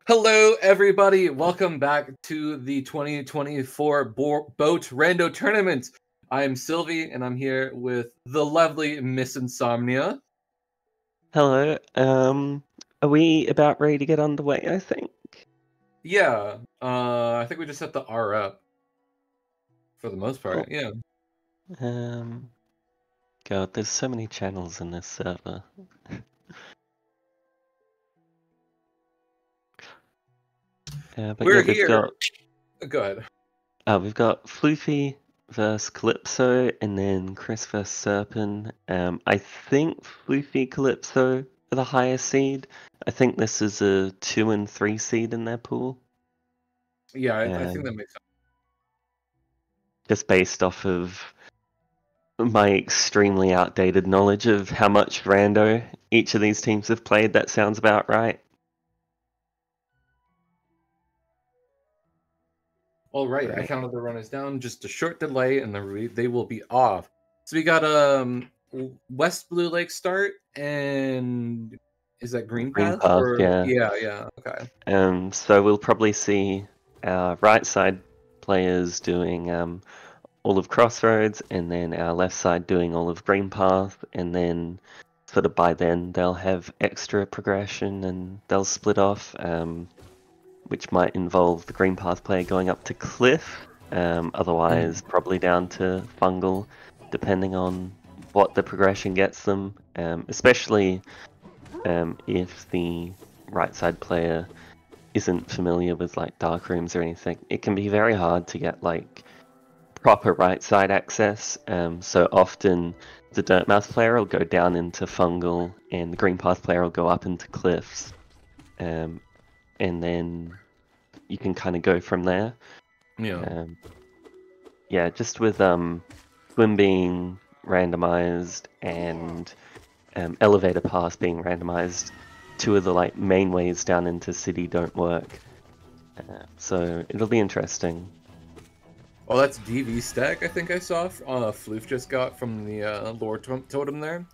Hello, everybody. Welcome back to the 2024 BOTE Rando Tournament. I'm Sylvie, and I'm here with the lovely Miss Insomnia. Hello. Are we about ready to get underway, I think? Yeah, I think we just set the R up for the most part. Cool. Yeah. Um, God, there's so many channels in this server. But We're yeah, we've here. got Go ahead. Floofy versus Calypso, and then Chris versus Serpent. I think Floofy Calypso are the highest seed. I think this is a 2 and 3 seed in their pool. Yeah, I think that makes sense. Just based off of my extremely outdated knowledge of how much rando each of these teams have played, that sounds about right. All right, I Right. counted the runners down. Just a short delay, and they will be off. So we got West Blue Lake start, and is that Green Green Path path, or yeah. yeah, okay. So we'll probably see our right side players doing all of Crossroads, and then our left side doing all of Green Path, and then sort of by then they'll have extra progression and they'll split off, which might involve the Green Path player going up to Cliff, otherwise probably down to Fungal, depending on what the progression gets them, especially if the right side player isn't familiar with like dark rooms or anything. It can be very hard to get like proper right side access. So often the Dirtmouth player will go down into Fungal and the Green Path player will go up into Cliffs. And then you can kind of go from there. Yeah. Yeah, just with Swim being randomized and Elevator Pass being randomized, two of the like main ways down into City don't work. So it'll be interesting. Oh, that's DV stack. I think I saw. Floof just got from the Lord Totem there.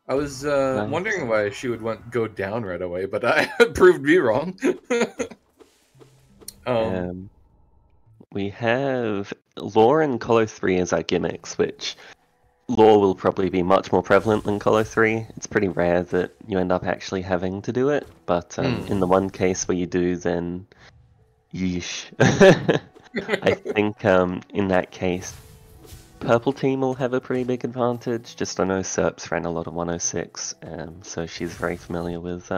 I was Nice. wondering why she would go down right away, but I proved me wrong. Um, we have Lore and Colo 3 as our gimmicks, which Lore will probably be much more prevalent than Colo 3. It's pretty rare that you end up actually having to do it, but in the one case where you do, then yeesh. I think in that case, Purple team will have a pretty big advantage. Just I know Serps ran a lot of 106, so she's very familiar with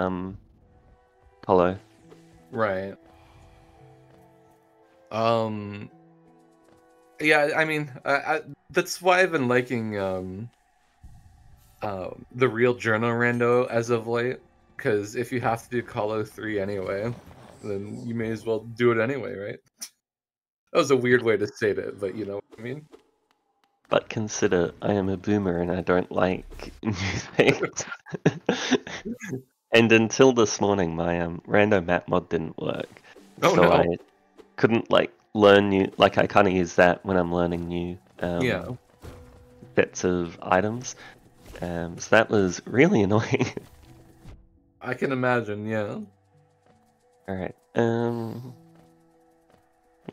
Colo. Right. Yeah, I mean, that's why I've been liking the real journal rando as of late. Because if you have to do Call 3 anyway, then you may as well do it anyway, right? That was a weird way to say it, but you know what I mean. But consider I am a boomer and I don't like new things. And until this morning, my random map mod didn't work, Oh so I no. couldn't like learn new. Like I kind of use that when I'm learning new Yeah, bits of items. So that was really annoying. I can imagine. Yeah. All right.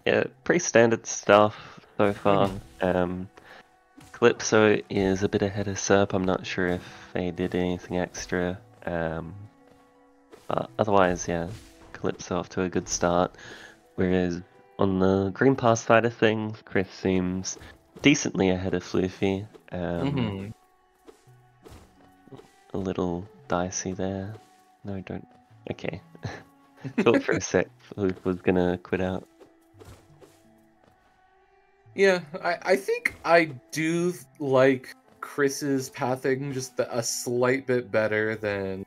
Yeah, pretty standard stuff so far. Calypso is a bit ahead of Serp. I'm not sure if they did anything extra. But otherwise, yeah, Calypso off to a good start. Whereas on the Green Pass side of things, Chris seems decently ahead of Floofy. A little dicey there. No, don't. Okay. Thought for a sec Floof was gonna quit out. Yeah, I think I do like Chris's pathing just a slight bit better than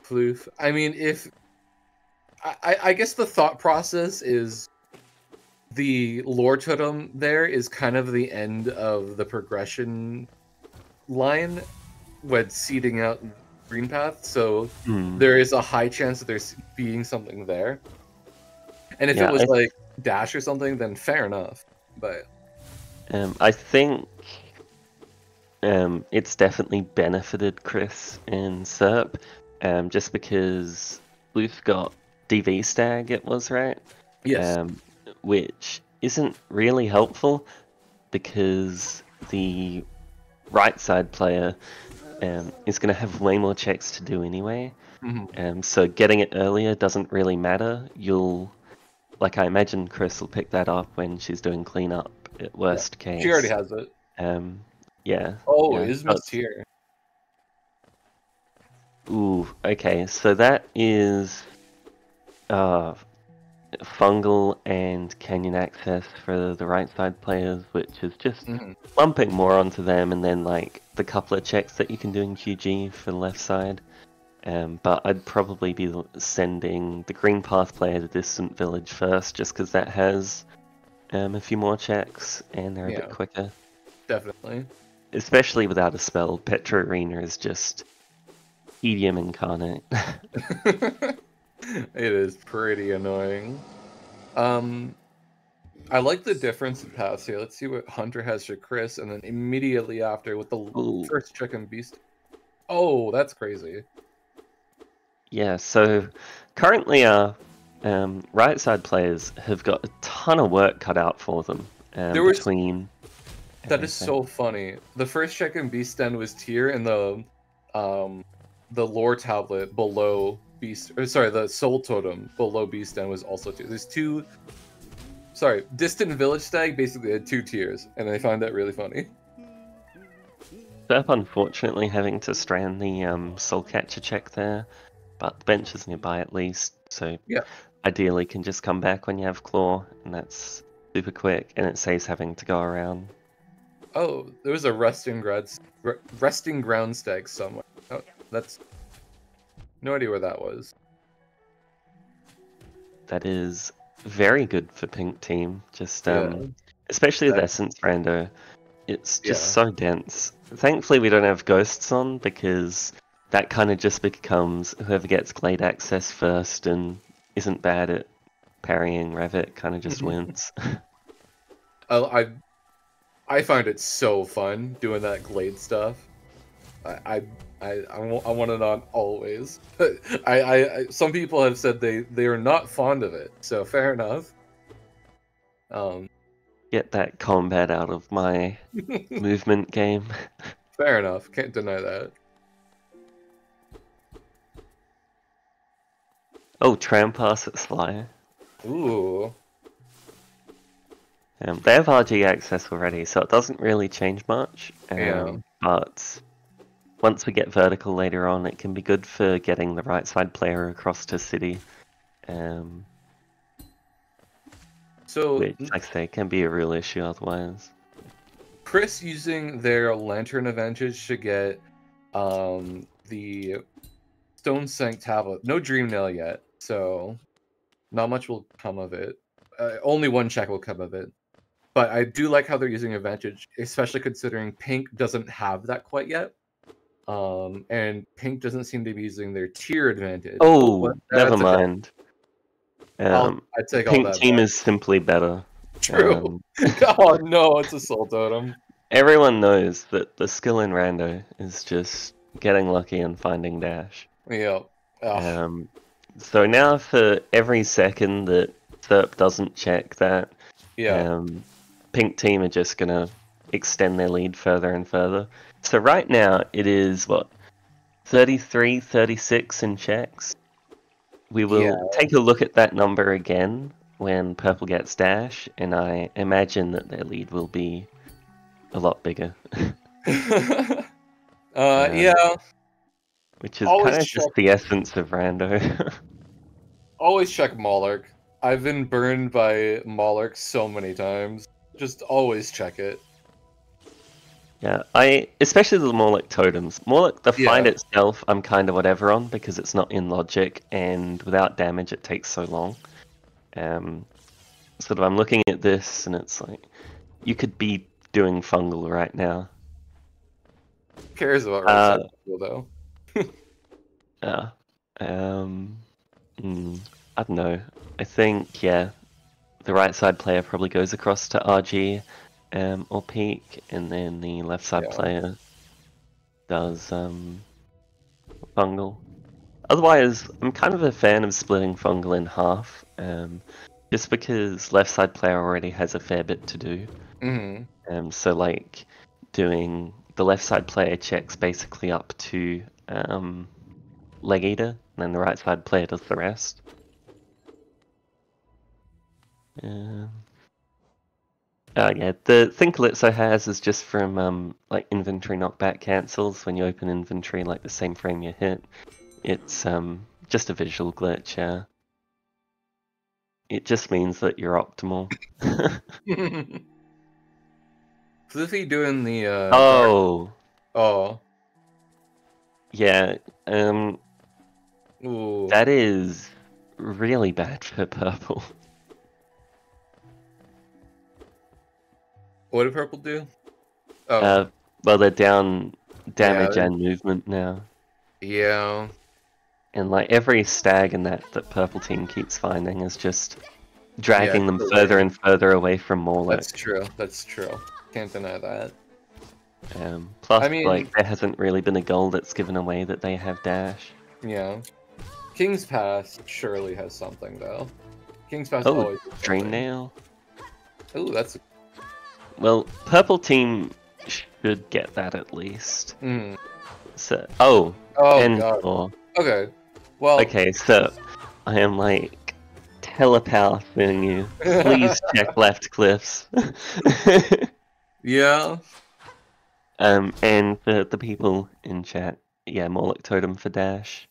Floof. I mean, if I guess the thought process is the lore totem there is kind of the end of the progression line when seeding out Green Path, so there is a high chance that there's being something there. And if it Yeah, was like Dash or something, then fair enough. But I think it's definitely benefited Chris and Serp, just because we've got DV stag it was, right? Yes. Which isn't really helpful because the right side player is going to have way more checks to do anyway. So getting it earlier doesn't really matter. Like I imagine Chris will pick that up when she's doing cleanup at worst case. She already has it. Yeah. Oh, yeah. Isma's here. Ooh, okay. So that is fungal and canyon access for the right side players, which is just lumping more onto them, and then like the couple of checks that you can do in QG for the left side. But I'd probably be sending the green path player to distant village first, just because that has a few more checks and they're a bit quicker. Definitely. Especially without a spell, Petra Arena is just tedium incarnate. It is pretty annoying. I like the difference in paths here. Let's see what Hunter has for Chris, and then immediately after with the first chicken beast. Oh, that's crazy. Yeah, so currently our right side players have got a ton of work cut out for them between. That is so funny. The first chicken beast stand was tier, and the lore tablet below beast, or sorry, the soul totem below beast stand was also tier. There's two. Sorry, distant village stag basically had 2 tiers, and I find that really funny. Derp unfortunately having to strand the soul catcher check there, but the bench is nearby at least, so ideally can just come back when you have claw, and that's super quick, and it saves having to go around. Oh, there was a resting ground stag somewhere. Oh, that's no idea where that was. That is very good for pink team. Just especially with Essence Rando, it's just so dense. Thankfully, we don't have ghosts on because that kind of just becomes whoever gets Glade access first and isn't bad at parrying Revit kind of just wins. I find it so fun doing that Glade stuff. I want it on always. Some people have said they are not fond of it, so fair enough. Get that combat out of my movement game. Fair enough. Can't deny that. Oh, Trampass at Sly. Ooh. They have RG access already, so it doesn't really change much. But once we get vertical later on, it can be good for getting the right side player across to city. Which, like I say, can be a real issue otherwise. Chris using their lantern advantage should get the Stone Sank tablet. No Dream Nail yet, so not much will come of it. Only 1 check will come of it. But I do like how they're using advantage, especially considering Pink doesn't have that quite yet. And Pink doesn't seem to be using their tier advantage. Oh, never mind. I'd take Pink all that team back. is simply better. True. Oh no, it's a Soul Totem. Everyone knows that the skill in Rando is just getting lucky and finding dash. Yeah. So now for every second that Therp doesn't check that, Pink team are just gonna extend their lead further and further. So right now it is what, 33, 36 in checks. We will take a look at that number again when Purple gets dash, and I imagine that their lead will be a lot bigger. Which is kind of just the essence of Rando. Always check Malark. I've been burned by Malark so many times. Just always check it. Yeah, especially the Morlock totems. Morlock, the fight itself, I'm kind of whatever on because it's not in logic, and without damage it takes so long. Sort of, I'm looking at this and it's like, you could be doing fungal right now. Who cares about right side fungal, though? I don't know. I think, the right side player probably goes across to RG or peak, and then the left side player does fungal. Otherwise, I'm kind of a fan of splitting Fungal in half, just because left side player already has a fair bit to do. So like doing the left side player checks basically up to Leg Eater, and then the right side player does the rest. Yeah, the thing Calypso has is just from like inventory knockback cancels. When you open inventory like the same frame you hit, it's just a visual glitch. Yeah, it just means that you're optimal. Fluffy doing the Oh, oh yeah. ooh. That is really bad for purple. What did purple do? Oh, Well, they're down damage yeah, and movement now. yeah. And like every stag in that purple team keeps finding is just dragging Yeah, them totally. further and further away from Morlock. That's true. That's true. Can't deny that. Plus, I mean, like, there hasn't really been a goal that's given away that they have dash. yeah. King's Pass surely has something though. King's Pass Oh, always has Dream something. Nail. Ooh, that's Well, purple team should get that at least. mm. So, Oh and god. four. Okay. Well. Okay, so I am like telepathing you. Please check left cliffs. Yeah. And for the people in chat, yeah, Morlock Totem for dash.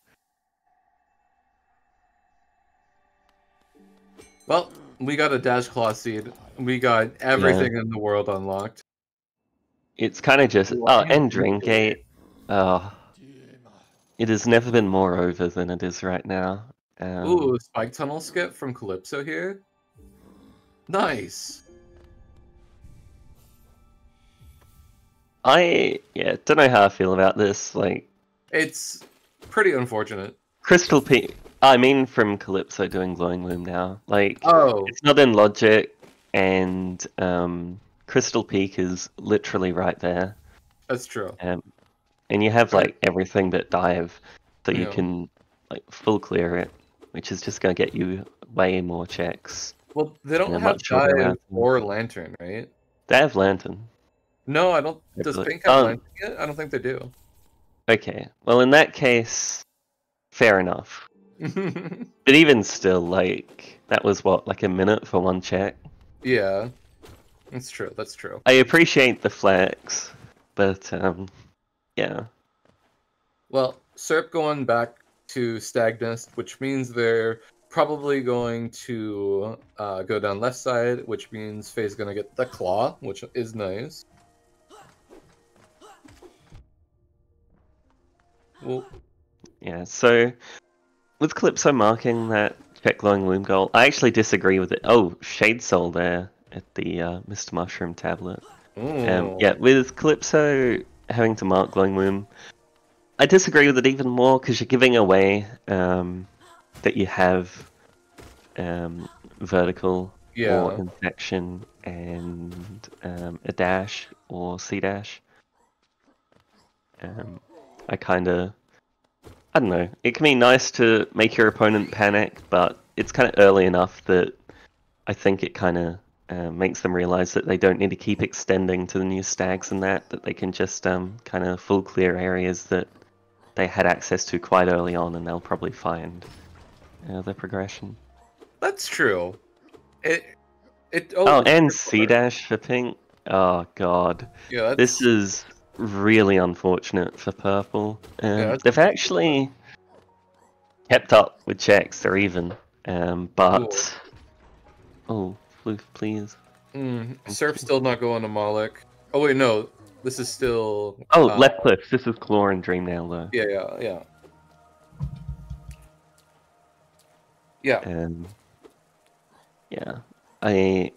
Well, we got a Dash Claw Seed. We got everything in the world unlocked. It's kind of just and Dreamgate. It has never been more over than it is right now. Ooh, Spike Tunnel skip from Calypso here. Nice. Don't know how I feel about this. Like, It's pretty unfortunate. Crystal Peak. I mean, from Calypso doing Glowing Loom now. Like, Oh, it's not in logic, and Crystal Peak is literally right there. that's true. And you have like everything but dive, so you Yeah. can like full clear it, which is just gonna get you way more checks. Well, they don't in a have much shorter Dive amount of time. or Lantern, right? They have Lantern. No, I don't. I Does believe- Pink have Lantern yet? I don't think they do. Okay, well in that case, fair enough. But even still, like, that was what, like a minute for one check? Yeah, that's true. That's true. I appreciate the flex, but yeah. Well, Serp going back to Stag Nest, which means they're probably going to go down left side, which means Faye's going to get the Claw, which is nice. Well, Yeah, so with Calypso marking that check glowing loom goal, I actually disagree with it. Oh, Shade Soul there at the Mr. Mushroom tablet. Yeah, with Calypso having to mark glowing loom, I disagree with it even more because you're giving away that you have vertical or infection and a dash or C dash. I don't know. It can be nice to make your opponent panic, but it's kind of early enough that I think it kind of makes them realize that they don't need to keep extending to the new stags and that they can just kind of full clear areas that they had access to quite early on, and they'll probably find their progression. That's true. And C dash for pink. Oh god. Yeah, this is really unfortunate for purple. They've actually kept up with checks. They're even. But oh, Floof, please. Serp's still not going to Moloch. Oh wait, no. This is still. Oh, left cliff. This is Claw and Dream Nail though. Yeah. Yeah. I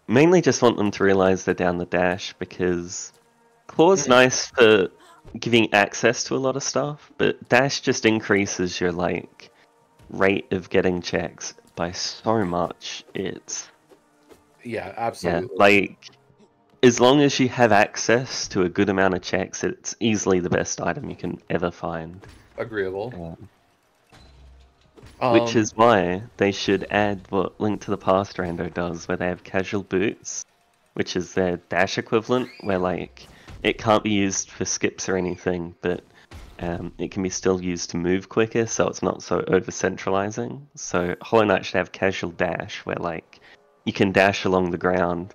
mainly just want them to realize they're down the dash because Claw's nice for giving access to a lot of stuff, but dash just increases your like rate of getting checks by so much. It's absolutely. Yeah, like as long as you have access to a good amount of checks, it's easily the best item you can ever find. agreeable. Which is why they should add what Link to the Past Rando does, where they have casual boots, which is their dash equivalent, where like it can't be used for skips or anything, but it can be still used to move quicker, so it's not so over-centralizing. So Hollow Knight should have casual dash, where like you can dash along the ground,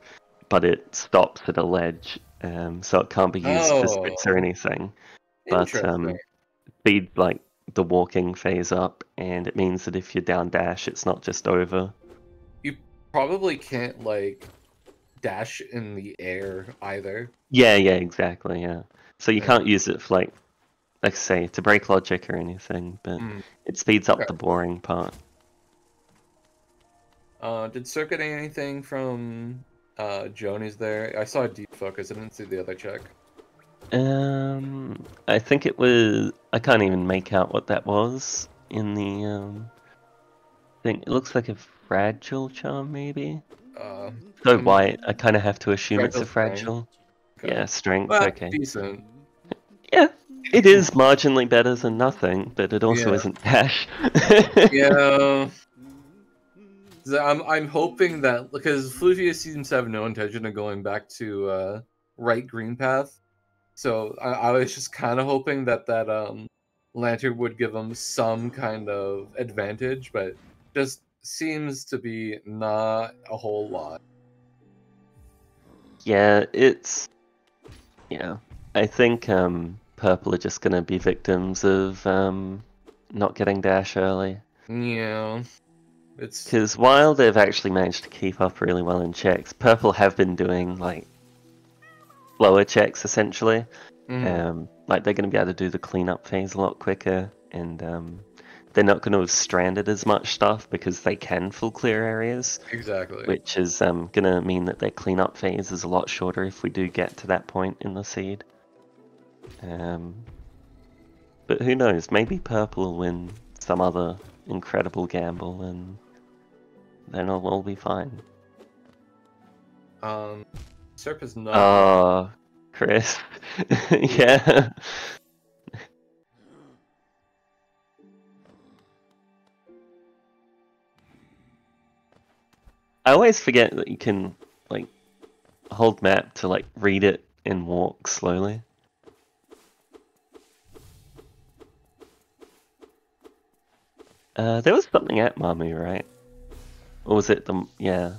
but it stops at a ledge, so it can't be used for skips or anything. But interesting. speed like the walking phase up, and it means that if you're down dash, it's not just over. You probably can't like dash in the air either. Yeah, exactly, yeah. So you Yeah. can't use it for like I say, to break logic or anything, but it speeds up the boring part. Did Cirque get anything from Joni's there? I saw a deep focus. I didn't see the other check. I think it was. I can't even make out what that was in the thing. It looks like a fragile charm, maybe. So white. I kind of have to assume it's a fragile. Okay. Yeah, strength. Well, okay. Decent. Yeah, it is marginally better than nothing, but it also isn't dash. Yeah. I'm hoping that because Fluvia seems to have no intention of going back to right green path, so I was just kind of hoping that lantern would give him some kind of advantage, but just seems to be not a whole lot. Yeah, it's I think purple are just gonna be victims of not getting dash early. Yeah. Because while they've actually managed to keep up really well in checks, purple have been doing like slower checks essentially. Like they're going to be able to do the cleanup phase a lot quicker, and they're not going to have stranded as much stuff because they can full clear areas. Exactly. Which is going to mean that their cleanup phase is a lot shorter if we do get to that point in the seed. But who knows? Maybe purple will win some other incredible gamble, and then it'll all be fine. Serp is not. Oh, Chris. Yeah. I always forget that you can, like, hold map to, like, read it and walk slowly. There was something at Mamu, right? Or was it the... Yeah.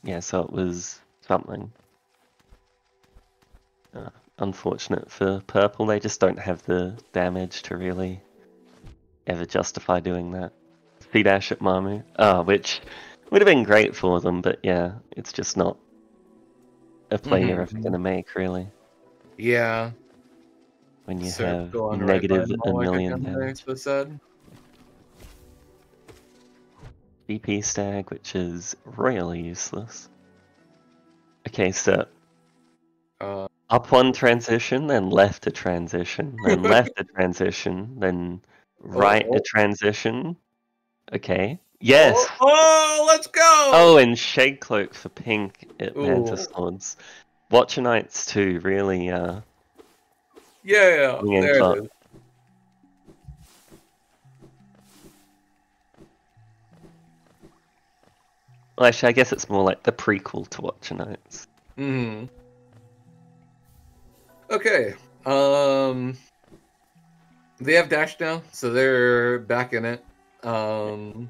Yeah, so it was something. Unfortunate for purple, they just don't have the damage to really ever justify doing that. C-dash at Mamu. Which would have been great for them, but yeah, it's just not a play you're ever going to make, really. Yeah. When you Serp have going negative right a million damage. so sad. BP stag, which is royally useless. Okay, so up one transition, then left a transition, then left a transition, then right a transition. Okay. Yes! Oh, let's go! Oh, and Shade Cloak for pink at Mantis Swords. Watcher Knights too, really yeah, there it is. Well, actually, I guess it's more like the prequel to Watcher Knights. Okay. They have dash now, so they're back in it. And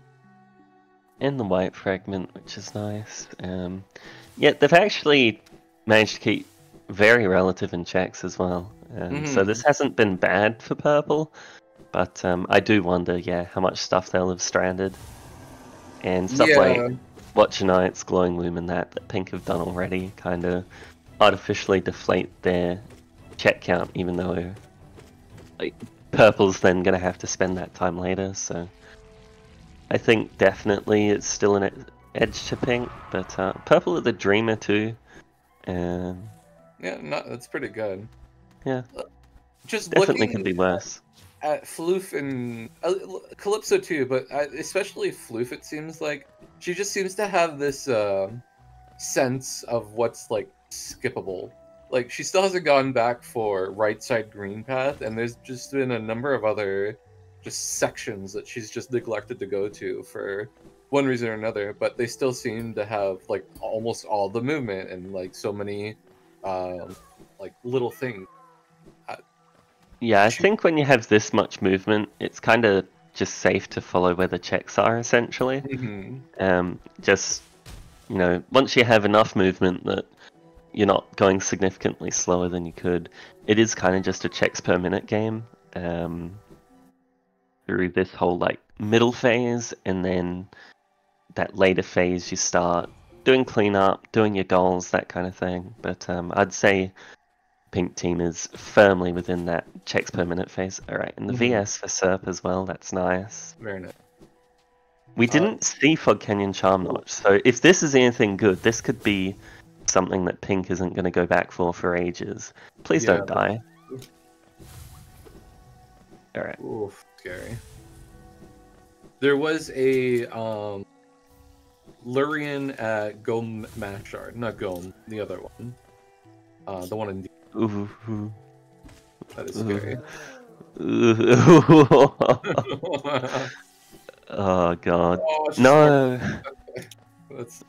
the white fragment, which is nice. Yeah, they've actually managed to keep very relative in checks as well. So this hasn't been bad for purple, but I do wonder, how much stuff they'll have stranded. And stuff like Watcher Knights, Glowing Loom, and that pink have done already kind of artificially deflate their check count, even though like purple's then going to have to spend that time later, so I think definitely it's still an edge to pink, but purple are the dreamer too. Yeah, no, that's pretty good. Yeah, just definitely could be worse. At Floof and Calypso too, but especially Floof, it seems like she just seems to have this sense of what's like skippable. Like she still hasn't gone back for right side green path, and there's just been a number of other just sections that she's just neglected to go to for one reason or another, but they still seem to have like almost all the movement and like so many like little things. Yeah, I think when you have this much movement, it's kind of just safe to follow where the checks are, essentially. Just, you know, once you have enough movement that you're not going significantly slower than you could, it is kind of just a checks per minute game through this whole like middle phase, and then that later phase you start doing cleanup, doing your goals, that kind of thing. But I'd say Pink team is firmly within that checks per minute phase. Alright, and the VS for Serp as well, that's nice. Very nice. We didn't see Fog Canyon Charm Notch, so if this is anything good, this could be something that Pink isn't going to go back for ages. Please don't die. Alright. Oof, scary. There was a Lurian at Gom Mashard, not Gom, the other one. The one in Ooh. That is scary. Oh god. Oh, no! That's...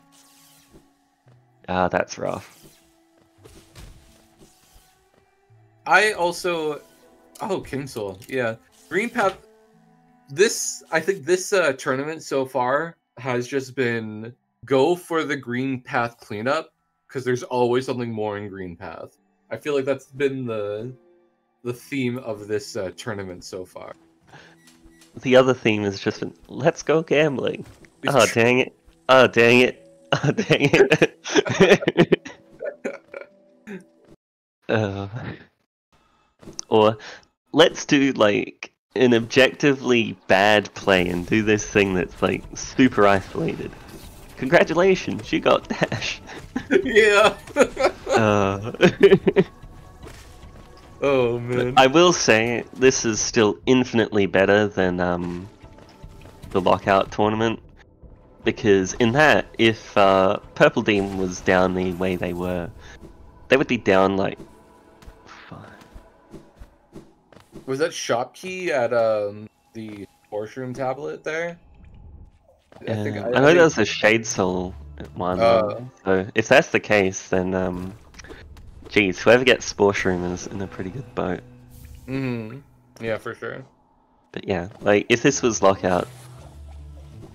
that's rough. I also... Oh, Kingsoul. Yeah. Green Path... I think this tournament so far has just been go for the Green Path cleanup, because there's always something more in Green Path. I feel like that's been the theme of this tournament so far. The other theme is just let's go gambling. Oh dang it! Oh dang it! Oh dang it! Or let's do like an objectively bad play and do this thing that's like super isolated. Congratulations, you got Dash. Yeah. Oh man. But I will say this is still infinitely better than the lockout tournament, because in that, if Purple Demon was down the way they were, they would be down like 5. Was that Shopkey at the Washroom tablet there? I know there was a Shade Soul one. So if that's the case, then geez, whoever gets Spore Shroom is in a pretty good boat. Yeah, for sure. But yeah, like if this was lockout,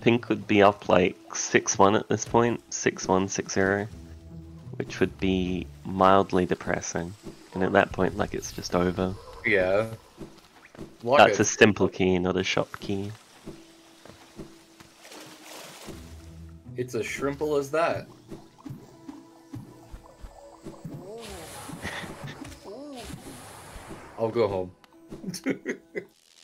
Pink would be up like 6-1 at this point, 6-1, 6-0, which would be mildly depressing. And at that point, like it's just over. Yeah. That's a simple key, not a shop key. It's as shrimple as that. I'll go home.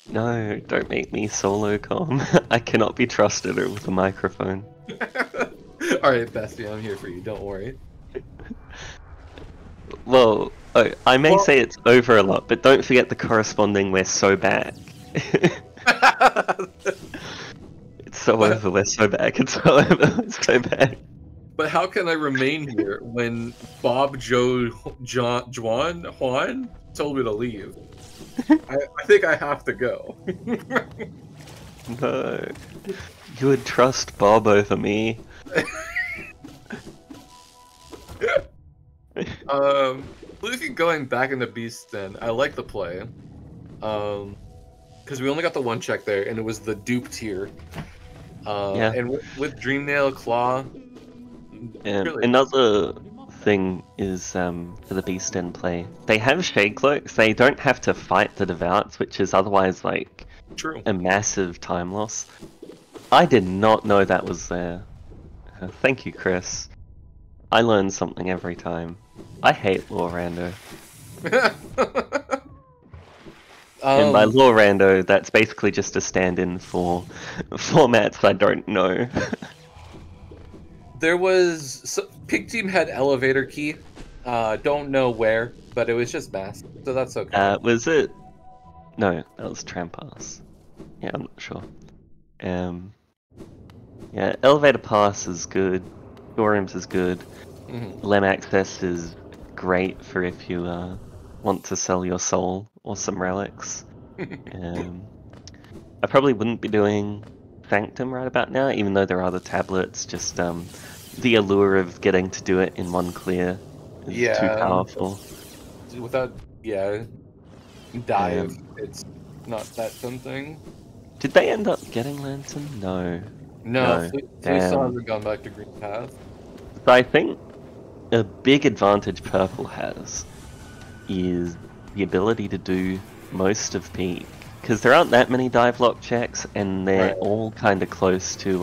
No, don't make me solo com. I cannot be trusted with a microphone. Alright, Basti, I'm here for you, don't worry. Well, I may say it's over a lot, but don't forget the corresponding we're so back. It's so over, we're so back, it's so over, we're so back. But how can I remain here when Bob, Joe, Juan told me to leave? I think I have to go. No. You would trust Bob over me. Looking going back into Beast then, I like the play. Because we only got the one check there, and it was the dupe tier. Yeah. And with Dreamnail, Claw... And really... another thing is for the Beast End play, they have Shade Cloaks, they don't have to fight the Devouts, which is otherwise like a massive time loss. I did not know that was there. Thank you, Chris. I learn something every time. I hate Law Rando. And by Law Rando, that's basically just a stand-in for formats I don't know. There was... Pig Team had Elevator Key. Don't know where, but it was just masked, so that's okay. Was it... No, that was Trampass. Yeah, I'm not sure. Yeah, Elevator Pass is good. Storms is good. Lem Access is great for if you want to sell your soul or some relics. I probably wouldn't be doing Sanctum right about now, even though there are other tablets. Just the allure of getting to do it in one clear is too Yeah, powerful. without dive, Um, it's not that something. did they end up getting Lantern? No. No, No. Flea still Damn. hasn't gone back to Green Path. So I think a big advantage Purple has is the ability to do most of Peak. Because there aren't that many dive lock checks, and they're Right, all kind of close to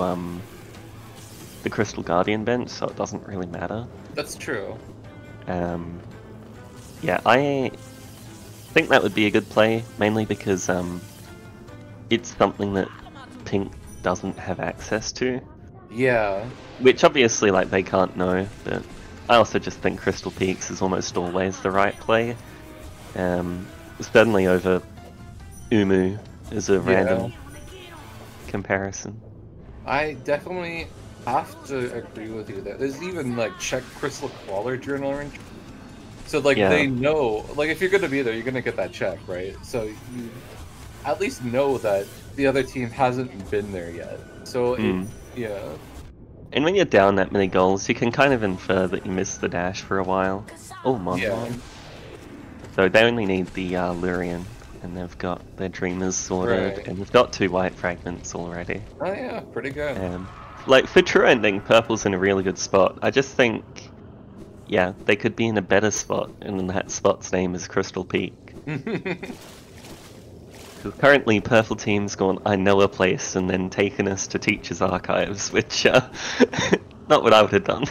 the Crystal Guardian bench, so it doesn't really matter. that's true. Yeah, I think that would be a good play, mainly because it's something that Pink doesn't have access to. Yeah, Which obviously, like, they can't know, but I also just think Crystal Peaks is almost always the right play. Certainly over Umu as a yeah. random comparison. I definitely have to agree with you there. There's even like check Crystal Crawler journal entry. So like Yeah, they know, like if you're gonna be there, you're gonna get that check, right? So you at least know that the other team hasn't been there yet. So it, mm. yeah, And when you're down that many goals, you can kind of infer that you missed the dash for a while. Oh, yeah, Mon. So they only need the Lurian, and they've got their Dreamers sorted, right. and they've got 2 white fragments already. Oh yeah, pretty good. Like, for true ending, Purple's in a really good spot. I just think, yeah, they could be in a better spot, and that spot's name is Crystal Peak. Because currently, Purple Team's gone, I know a place, and then taken us to Teacher's Archives, which, not what I would have done.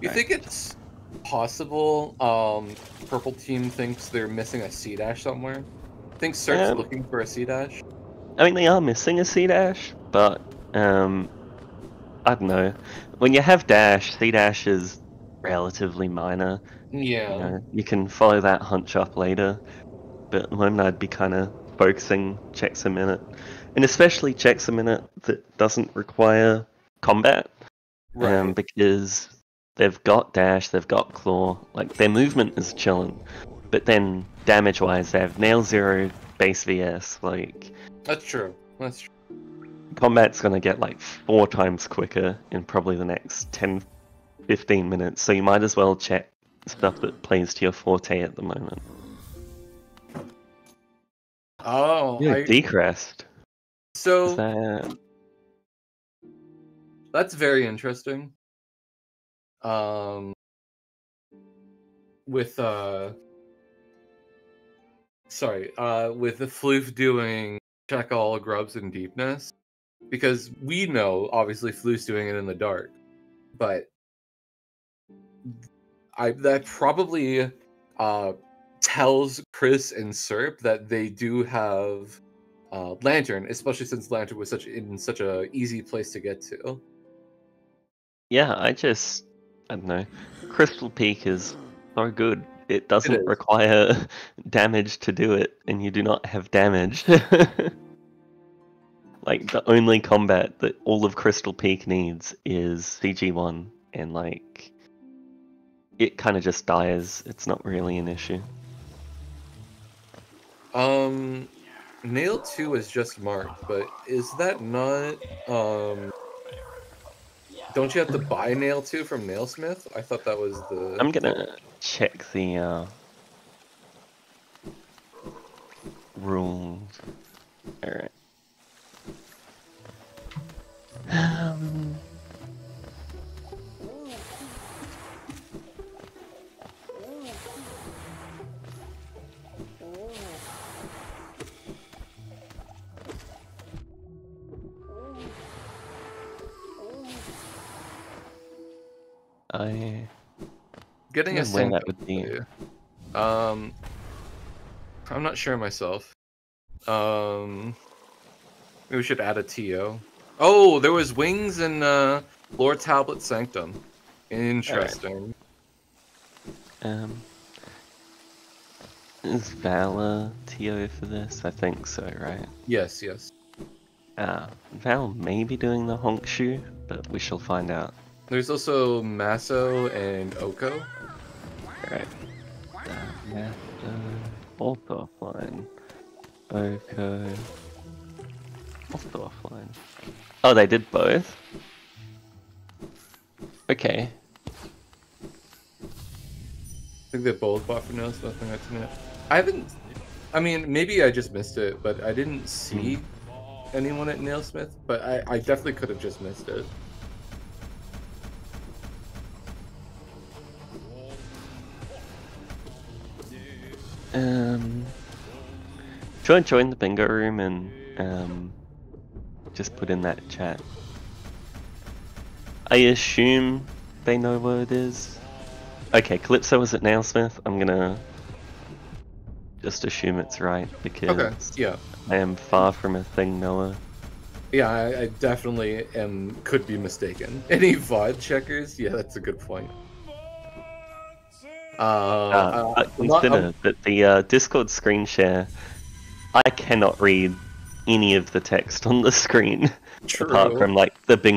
You think it's possible Purple Team thinks they're missing a C dash somewhere? Think Serp's Um, looking for a C dash? I mean, they are missing a C dash, but I don't know. When you have dash, C dash is relatively minor. You Yeah, know, you can follow that hunch up later, but at the moment I'd be kind of focusing checks a minute, and especially checks a minute that doesn't require combat, right. because they've got dash, they've got claw, like their movement is chilling, but then damage-wise they have nail 0 base VS, like That's true. That's true. combat's gonna get like 4 times quicker in probably the next 10-15 minutes, so you might as well check stuff that plays to your forte at the moment. Oh, Yeah, Decrest. Is so that... that's very interesting. Um, with with the Floof doing check all grubs in deepness, because we know obviously Floof's doing it in the dark, but that probably tells Chris and Serp that they do have Lantern, especially since Lantern was such a easy place to get to. Yeah, I don't know. Crystal Peak is so good. It It doesn't is. require damage to do it, and you do not have damage. Like, the only combat that all of Crystal Peak needs is CG1, and like, it kind of just dies. It's not really an issue. Nail 2 is just marked, but is that not don't you have to buy Nail 2 from Nailsmith? I thought that was the I'm thing. gonna check the rules. Alright. I Getting don't a know where sync. that would be. I'm not sure myself. Maybe we should add a TO. Oh, there was wings in Lore Tablet Sanctum. Alright. Interesting. Is Valor TO for this? I think so, right? Yes, yes. Val may be doing the honk shoe, but we shall find out. There's also Maso and Oko. Alright. Master, both offline. Oko. Also offline. Oh, they did both? Okay. I think they both bought for no nothing that's in it. I haven't. I mean, maybe I just missed it, but I didn't see anyone at Nailsmith. But I definitely could have just missed it. Join the bingo room and just put in that chat. I assume they know what it is. Okay, Calypso is at Nailsmith. I'm gonna just assume it's right because Yeah. I am far from a thing knower. Yeah, I definitely could be mistaken. Any VOD checkers? Yeah, that's a good point. Consider that the Discord screen share, I cannot read any of the text on the screen True. apart from like the bingo